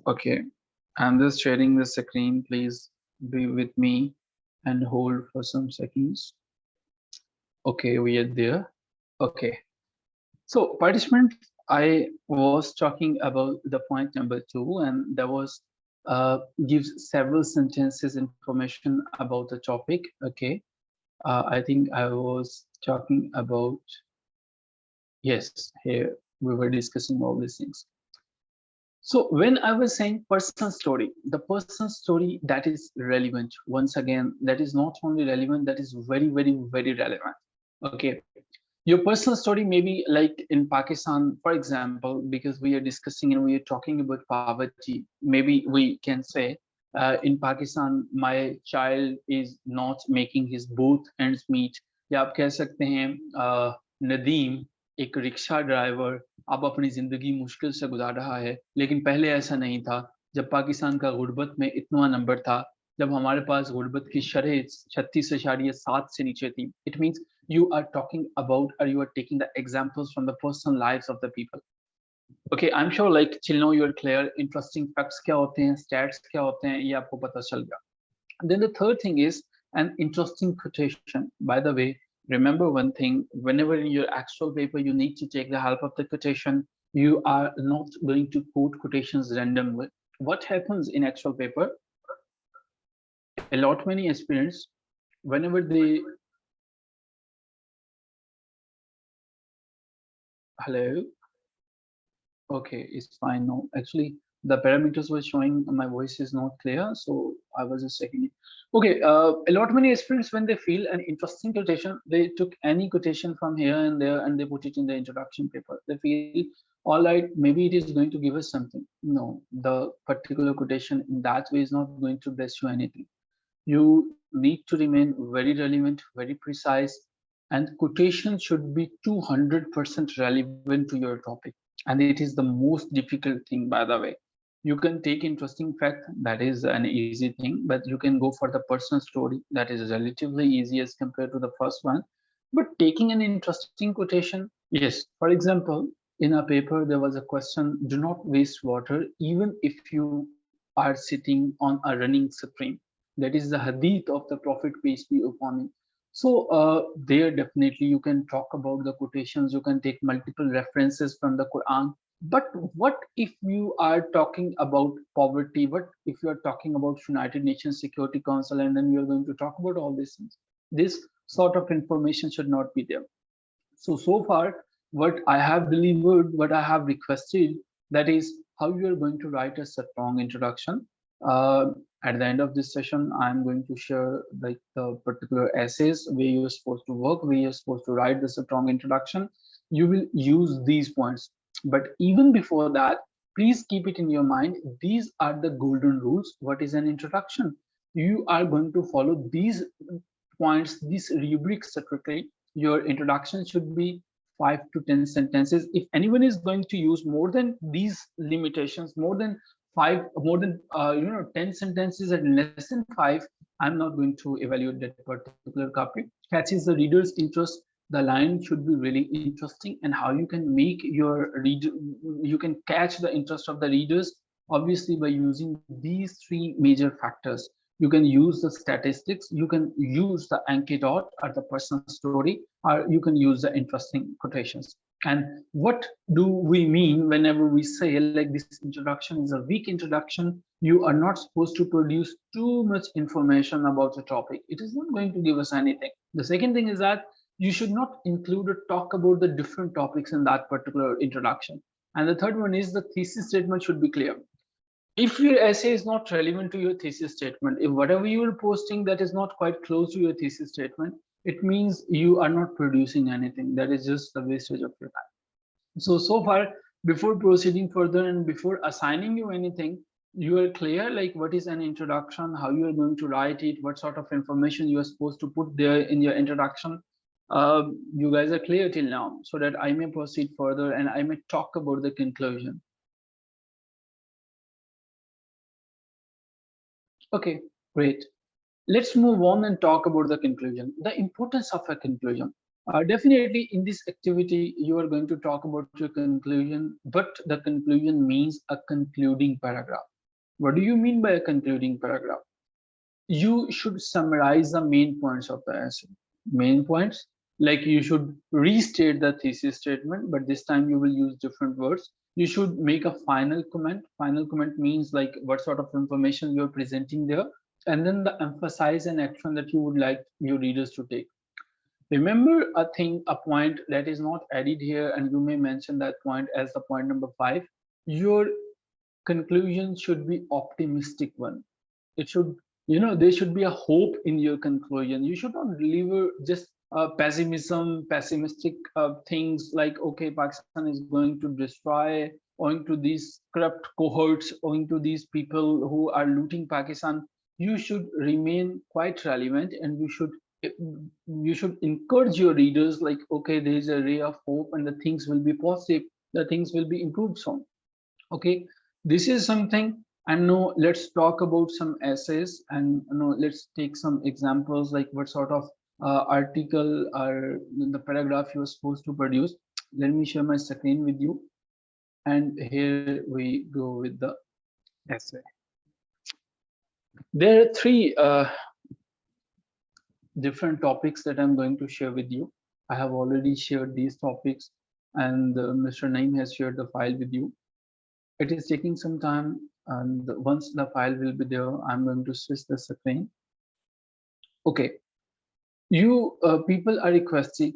Okay, I'm just sharing the screen. Please be with me and hold for some seconds. Okay, we are there. Okay, so participant, I was talking about the point number 2, and there was gives several sentences information about the topic. Okay, I think I was talking about, yes, here we were discussing all these things. So when I was saying personal story, the personal story that is relevant, once again, that is not only relevant, that is very, very, very relevant. Okay. Your personal story may be like in Pakistan, for example, because we are discussing and we are talking about poverty. Maybe we can say in Pakistan, my child is not making his both ends meet. या आप कह सकते हैं नदीम एक rickshaw driver अब अपनी जिंदगी मुश्किल से गुजार रहा है, लेकिन पहले ऐसा नहीं था। जब पाकिस्तान का गुर्बत में इतना नंबर था, जब हमारे पास गुर्बत की शरह 36.7 से नीचे थी, it means you are talking about or you are taking the examples from the personal lives of the people. Okay, I'm sure like till now you're clear. Interesting facts क्या होते हैं, stats क्या होते हैं, ये आपको पता चल गया. Then the third thing is an interesting quotation. By the way, remember one thing: whenever in your actual paper you need to take the help of the quotation, you are not going to quote quotations randomly. What happens in actual paper? A lot many aspirants, whenever they hello. Okay, it's fine now. Actually, the parameters were showing my voice is not clear, so I was just checking it. Okay, a lot many aspirants, when they feel an interesting quotation, they took any quotation from here and there and they put it in the introduction paper. They feel, all right, maybe it is going to give us something. No, the particular quotation in that way is not going to bless you anything. You need to remain very relevant, very precise, and quotation should be 200% relevant to your topic. And it is the most difficult thing, by the way. You can take interesting fact, that is an easy thing, but you can go for the personal story, that is relatively easy as compared to the first one. But taking an interesting quotation, yes, for example, in a paper there was a question: do not waste water even if you are sitting on a running stream. That is the hadith of the Prophet, peace be upon him. So there definitely you can talk about the quotations, you can take multiple references from the Quran. But what if you are talking about poverty? What if you are talking about United Nations Security Council and then you are going to talk about all these things? This sort of information should not be there. So far, what I have delivered, what I have requested, that is how you are going to write a strong introduction. Uh, at the end of this session, I'm going to share like the particular essays where you're supposed to work, where you're supposed to write the strong introduction. You will use these points. But even before that, please keep it in your mind. These are the golden rules. What is an introduction? You are going to follow these points, these rubrics strictly. Your introduction should be 5 to 10 sentences. If anyone is going to use more than these limitations, more than 10 sentences and less than 5, I'm not going to evaluate that particular copy. Catches the reader's interest. The line should be really interesting, and how you can make your reader, you can catch the interest of the readers, obviously by using these three major factors. You can use the statistics, you can use the anecdote or the personal story, or you can use the interesting quotations. And what do we mean whenever we say like this introduction is a weak introduction? You are not supposed to produce too much information about the topic. It is not going to give us anything. The second thing is that you should not include or talk about the different topics in that particular introduction. And the third one is the thesis statement should be clear. If your essay is not relevant to your thesis statement, if whatever you are posting that is not quite close to your thesis statement, it means you are not producing anything. That is just the wastage of your time. So far, before proceeding further and before assigning you anything, you are clear like what is an introduction, how you are going to write it, what sort of information you are supposed to put there in your introduction. You guys are clear till now, so that I may proceed further and I may talk about the conclusion. Okay, great. Let's move on and talk about the conclusion, the importance of a conclusion. Definitely in this activity, you are going to talk about your conclusion, but the conclusion means a concluding paragraph. What do you mean by a concluding paragraph? You should summarize the main points of the essay. Main points, like you should restate the thesis statement, but this time you will use different words. You should make a final comment. Final comment means like what sort of information you're presenting there, and then the emphasize and action that you would like your readers to take. Remember a thing, a point that is not added here, and you may mention that point as the point number 5. Your conclusion should be optimistic one. It should, there should be a hope in your conclusion. You should not deliver just pessimistic things like, okay, Pakistan is going to destroy owing to these corrupt cohorts, owing to these people who are looting Pakistan. You should remain quite relevant, and you should encourage your readers like, okay, there is a ray of hope and the things will be positive, the things will be improved soon. Okay, this is something. And now let's talk about some essays, and let's take some examples like what sort of article or the paragraph you are supposed to produce. Let me share my screen with you, and here we go with the essay. There are three different topics that I'm going to share with you. I have already shared these topics, and Mr. Naeem has shared the file with you. It is taking some time, and once the file will be there, I'm going to switch the screen. Okay, you people are requested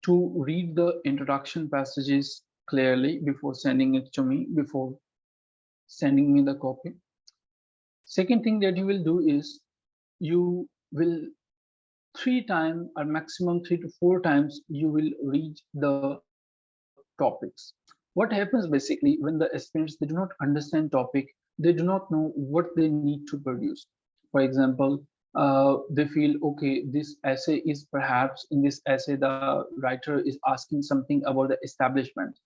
to read the introduction passages clearly before sending it to me, before sending me the copy. Second thing that you will do is you will 3 times or maximum 3 to 4 times you will read the topics. What happens basically when the aspirants, they do not understand topic, they do not know what they need to produce. For example, they feel, okay, this essay is perhaps, in this essay the writer is asking something about the establishment.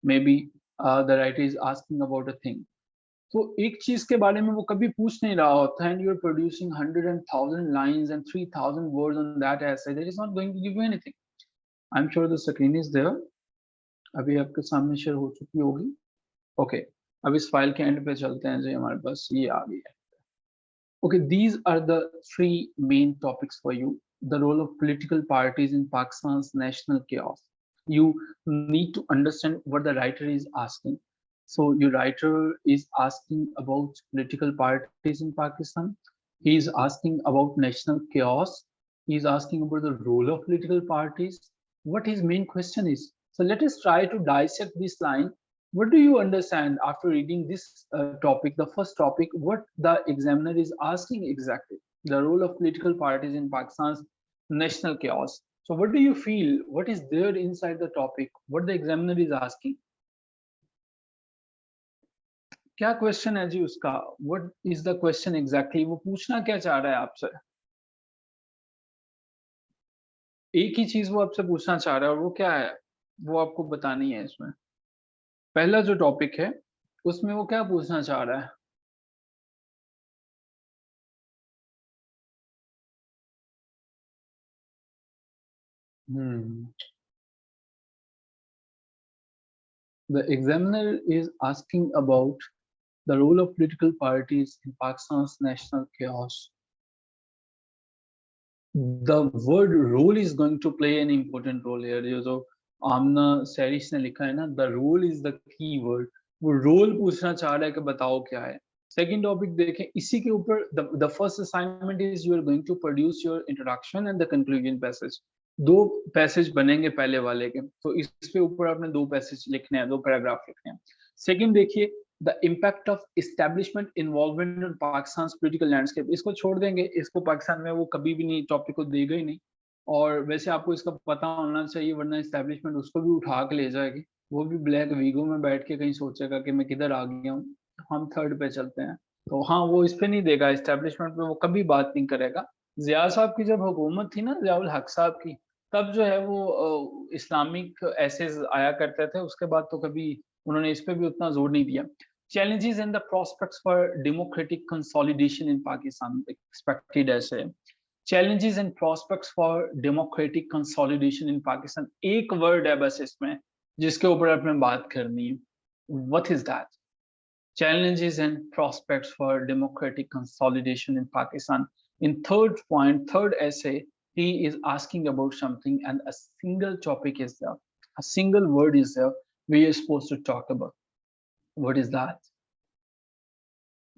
Maybe the writer is asking about a thing. तो एक चीज के बारे में वो कभी पूछ नहीं रहा होता, and you're producing 100,000 lines and 3,000 words on that essay, that is not going to give you anything. I'm sure the screen is there. अभी आपके सामने शेयर हो चुकी होगी. ओके, अब इस फाइल के एंड पे चलते हैं जी, हमारे पास ये आ गई है. Okay, these are the 3 main topics for you. The role of political parties in Pakistan's national chaos. You need to understand what the writer is asking. So your writer is asking about political parties in Pakistan. He is asking about national chaos. He is asking about the role of political parties. What his main question is. So let us try to dissect this line. What do you understand after reading this topic, the first topic, what the examiner is asking exactly? The role of political parties in Pakistan's national chaos. So what do you feel? What is there inside the topic? What the examiner is asking? क्या question है जी उसका? What is the question exactly? वो पूछना क्या चाह रहा है आपसे? एक ही चीज वो आपसे पूछना चाह रहा है, और वो क्या है वो आपको बतानी है इसमें. पहला जो टॉपिक है उसमें वो क्या पूछना चाह रहा है? The examiner is asking about the role of political parties in Pakistan's national chaos. The word role is going to play an important role here. ये जो आमना सैरिश ने लिखा है ना, the role is the key word. वो role पूछना चाह रहा है कि बताओ क्या है. Second topic देखें, इसी के ऊपर the first assignment is you are going to produce your introduction and the conclusion passage. 2 passage बनेंगे पहले वाले के, तो इसके ऊपर आपने 2 पैसेज लिखने हैं, 2 पैराग्राफ लिखने हैं. सेकंड देखिए, the impact of establishment involvement in Pakistan political landscape. इसको छोड़ देंगे, इसको पाकिस्तान में वो कभी भी नहीं टॉपिक को देगा ही नहीं, और वैसे आपको इसका पता होना चाहिए, वरना एस्टेब्लिशमेंट उसको भी उठा के ले जाएगी. वो भी ब्लैक वीगो में बैठ के कहीं सोचेगा कि मैं किधर आ गया हूँ. हम थर्ड पे चलते हैं, तो हाँ, वो इस पे नहीं देगा, एस्टेब्लिशमेंट पे वो कभी बात नहीं करेगा. जिया साहब की जब हुकूमत थी ना, जियाउल हक साहब की, तब जो है वो इस्लामिक एसेज आया करते थे, उसके बाद तो कभी उन्होंने इस पे भी उतना जोर नहीं दिया. Challenges and the prospects for democratic consolidation in Pakistan, expected essay. Challenges and prospects for democratic consolidation in Pakistan. एक वर्ड है बस इसमें जिसके ऊपर आपने बात करनी है. What is that? challenges and prospects for democratic consolidation in Pakistan. In third essay, he is asking about something, and a single topic is there, a single word is there we are supposed to talk about. What is that?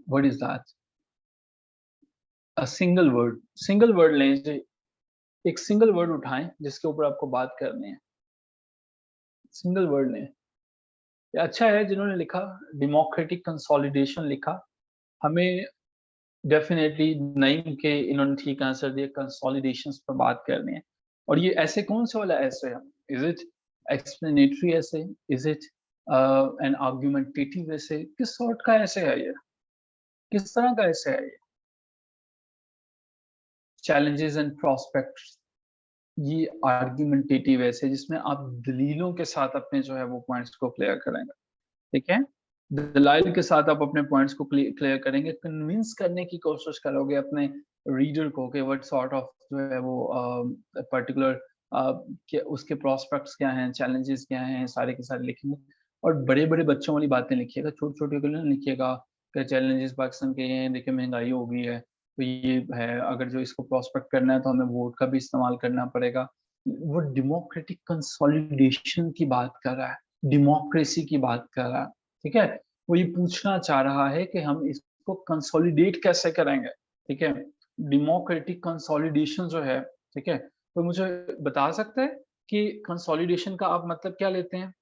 What is that? A single word लें जी, एक single word उठाएं जिसके ऊपर आपको बात करनी है, single word लें। अच्छा है जिन्होंने लिखा डेमोक्रेटिक कंसोलिडेशन लिखा, हमें डेफिनेटली नईम के इन्होंने ठीक आंसर दिया, कंसोलिडेशंस पर बात करनी है। और ये ऐसे कौन से वाला ऐसे है? इज इट एक्सप्लेनेटरी ऐसे? इज इट एन आर्गुमेंटेटिव ऐसे? किस सॉर्ट का ऐसे है ये? किस तरह का ऐसे है ये? चैलेंजेस एंड प्रोस्पेक्ट्स, ये आर्गुमेंटेटिव ऐसे जिसमें आप दलीलों के साथ अपने जो है वो पॉइंट्स को क्लियर करेंगे, ठीक है? दलाइल के साथ आप अपने पॉइंट्स को क्लियर करेंगे, कन्विंस करने की कोशिश करोगे अपने रीडर को कि व्हाट सॉर्ट ऑफ जो है वो पर्टिकुलर उसके प्रोस्पेक्ट्स क्या हैं, चैलेंजेस क्या हैं, सारे के सारे लिखेंगे। और बड़े-बड़े बच्चों वाली बातें लिखिएगा, छोटे-छोटे को ना लिखिएगा कि चैलेंजेस पाकिस्तान के ये हैं, देखिए महंगाई हो गई है, तो ये है, अगर जो इसको प्रोस्पेक्ट करना है तो हमें वोट का भी इस्तेमाल करना पड़ेगा। वो डेमोक्रेटिक कंसोलिडेशन की बात कर रहा है, डेमोक्रेसी की बात कर रहा है, ठीक है? वो ये पूछना चाह रहा है कि हम इसको कंसोलिडेट कैसे करेंगे, ठीक है? डेमोक्रेटिक कंसोलिडेशन जो है, ठीक है? तो मुझे बता सकते हैं कि कंसोलिडेशन का आप मतलब क्या लेते हैं?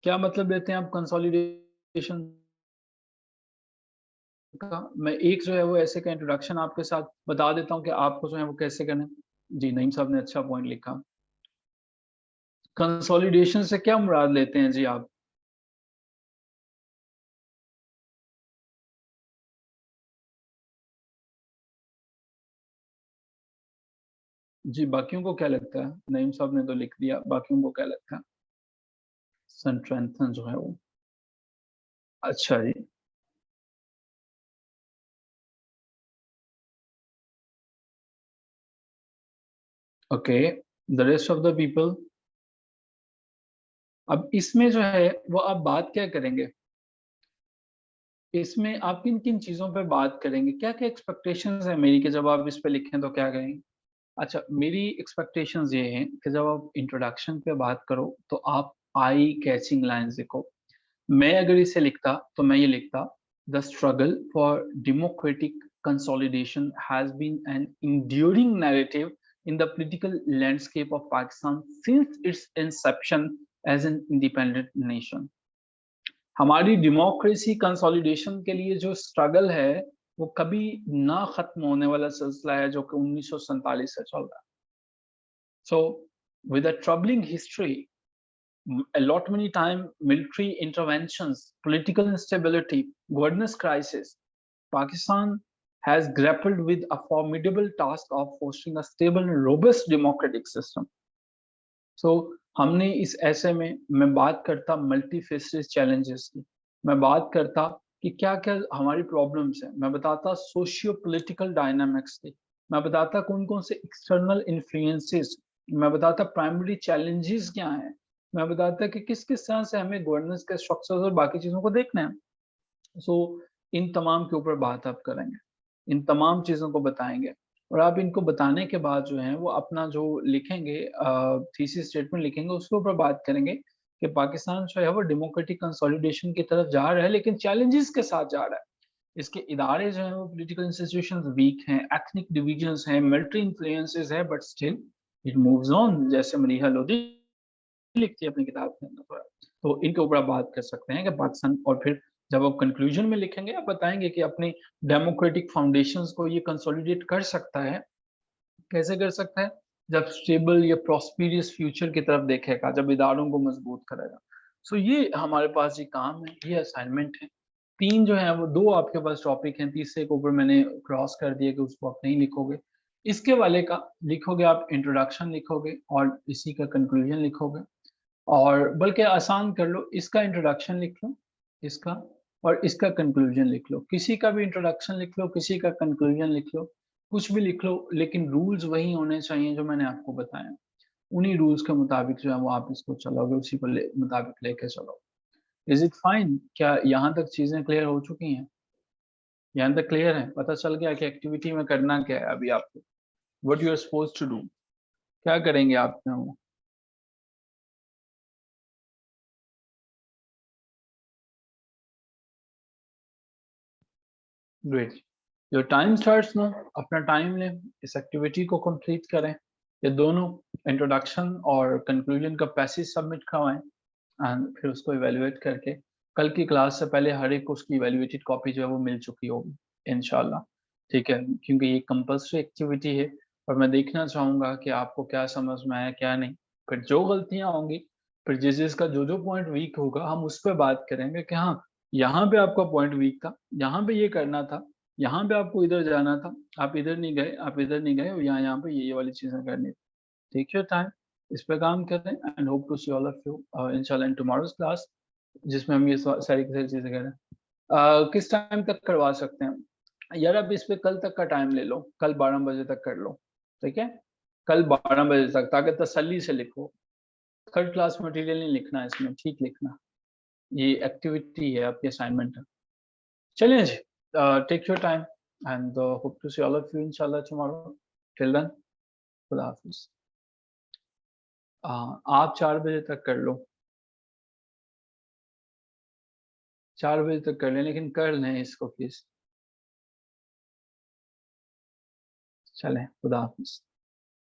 क्या मतलब लेते हैं आप कंसोलिडेशन का? मैं एक जो है वो ऐसे का इंट्रोडक्शन आपके साथ बता देता हूँ कि आपको जो है वो कैसे करना है। जी, नईम साहब ने अच्छा पॉइंट लिखा। कंसोलिडेशन से क्या मुराद लेते हैं जी आप? जी, बाकियों को क्या लगता है? नईम साहब ने तो लिख दिया, बाकियों को क्या लगता है? स्ट्रेंथन जो है वो। अच्छा जी, okay, the rest of the people. अब इसमें जो है वो आप बात क्या करेंगे? इसमें आप किन-किन चीज़ों पे बात करेंगे? क्या-क्या एक्सपेक्टेशंस है मेरी कि जब आप इस पे लिखें तो क्या कहेंगे? अच्छा, मेरी एक्सपेक्टेशंस ये हैं कि जब आप इंट्रोडक्शन पे बात करो तो आप आई कैचिंग लाइन्स लिखो। मैं अगर इसे लिखता तो मैं ये लिखता, the struggle for democratic consolidation has been an enduring narrative in the political landscape of Pakistan since its inception as an independent nation. हमारी डेमोक्रेसी कंसोलिडेशन के लिए जो स्ट्रगल है, वो कभी ना खत्म होने वाला सिलसिला है जो कि 1947 से चल रहा है। So, with a troubling history, a lot many time military interventions, political instability, governance crisis, Pakistan has grappled with a formidable task of fostering a stable and robust democratic system. सो हमने इस ऐसे में मैं बात करता मल्टी फेसेस चैलेंजेस की, मैं बात करता कि क्या-क्या हमारी प्रॉब्लम्स हैं, मैं बताता सोशियो पॉलिटिकल डायनामिक्स की, मैं बताता कौन-कौन से एक्सटर्नल इन्फ्लुएंसेस, मैं बताता प्राइमरी चैलेंजेस क्या हैं, मैं बताता कि किस-किस तरह से हमें गवर्नेंस के स्ट्रक्चर्स और बाकी चीज़ों को देखना है। सो इन तमाम के ऊपर बात आप करेंगे, इन तमाम चीज़ों को बताएँगे और आप इनको बताने के बाद जो है वो अपना जो लिखेंगे थीसिस स्टेटमेंट लिखेंगे उसके ऊपर बात करेंगे कि पाकिस्तान जो है वो डेमोक्रेटिक कंसोलिडेशन की तरफ जा रहा है लेकिन चैलेंजेस के साथ जा रहा है। इसके इदारे जो हैं वो पॉलिटिकल इंस्टीट्यूशंस वीक हैं, एथनिक डिविजन्स हैं, मिलिट्री इन्फ्लुएंसेस है but still it moves on जैसे मलीहा लोधी लिखती है अपनी किताब के अंदर। तो इनके ऊपर आप बात कर सकते हैं कि पाकिस्तान और फिर जब आप कंक्लूजन में लिखेंगे आप बताएँगे कि अपनी डेमोक्रेटिक फाउंडेशंस को ये कंसोलिडेट कर सकता है। कैसे कर सकता है? जब स्टेबल या प्रॉस्पेरियस फ्यूचर की तरफ देखेगा, जब इदारों को मजबूत करेगा। सो ये हमारे पास ये काम है, ये असाइनमेंट है। 3 जो है वो 2 आपके पास टॉपिक हैं, तीसरे के ऊपर मैंने क्रॉस कर दिया कि उसको आप नहीं लिखोगे। इसके वाले का लिखोगे आप इंट्रोडक्शन लिखोगे और इसी का कंक्लूजन लिखोगे। और बल्कि आसान कर लो, इसका इंट्रोडक्शन लिख लो, इसका और इसका कंक्लूजन लिख लो। किसी का भी इंट्रोडक्शन लिख लो, किसी का कंक्लूजन लिख लो, कुछ भी लिख लो, लेकिन रूल्स वही होने चाहिए जो मैंने आपको बताए। उन्हीं रूल्स के मुताबिक जो है वो आप इसको चलाओगे, उसी को मुताबिक लेके चलो। Is it fine? क्या यहाँ तक चीजें क्लियर हो चुकी हैं? यहाँ तक क्लियर है? पता चल गया कि एक्टिविटी में करना क्या है अभी आपको, what you are suppose to do, क्या करेंगे आप? Great. Your time starts now, अपना टाइम लें, इस एक्टिविटी को कंप्लीट करें। ये दोनों, इंट्रोडक्शन और कंक्लूजन का पैसेज सबमिट करवाएं, एंड फिर उसको इवेलुएट करके कल की क्लास से पहले हर एक को उसकी इवेलुएटेड कॉपी जो है वो मिल चुकी होगी इंशाल्लाह। ठीक है, क्योंकि ये कंपल्सरी एक्टिविटी है और मैं देखना चाहूंगा कि आपको क्या समझ में आया क्या नहीं। फिर जो गलतियां होंगी, फिर जिस जिसका जो जो पॉइंट वीक होगा हम उस पर बात करेंगे कि हाँ, यहाँ पे आपका पॉइंट वीक था, यहाँ पे ये करना था, यहाँ पे आपको इधर जाना था, आप इधर नहीं गए, आप इधर नहीं गए, और यहाँ पे ये वाली चीजें करनी थी। टेक योर टाइम, इस पे काम करें, and hope to see all of you इंशाल्लाह इन टुमारोज क्लास, जिसमें हम ये सारी की सारी चीजें करें। किस टाइम तक करवा सकते हैं यार? अब इस पे कल तक का टाइम ले लो, कल 12 बजे तक कर लो, ठीक है? कल 12 बजे तक, ताकि तसल्ली से लिखो। थर्ड क्लास मटेरियल नहीं लिखना है इसमें, ठीक लिखना। ये एक्टिविटी है, आपकी असाइनमेंट है। चलिए जी, take your time, and hope to see all of you इंशाल्लाह टुमारो। टिल देन, खुदा हाफिज। आप 4 बजे तक कर लो, 4 बजे तक कर लें, लेकिन कर लें इसको प्लीज। चलें, खुदा हाफिज।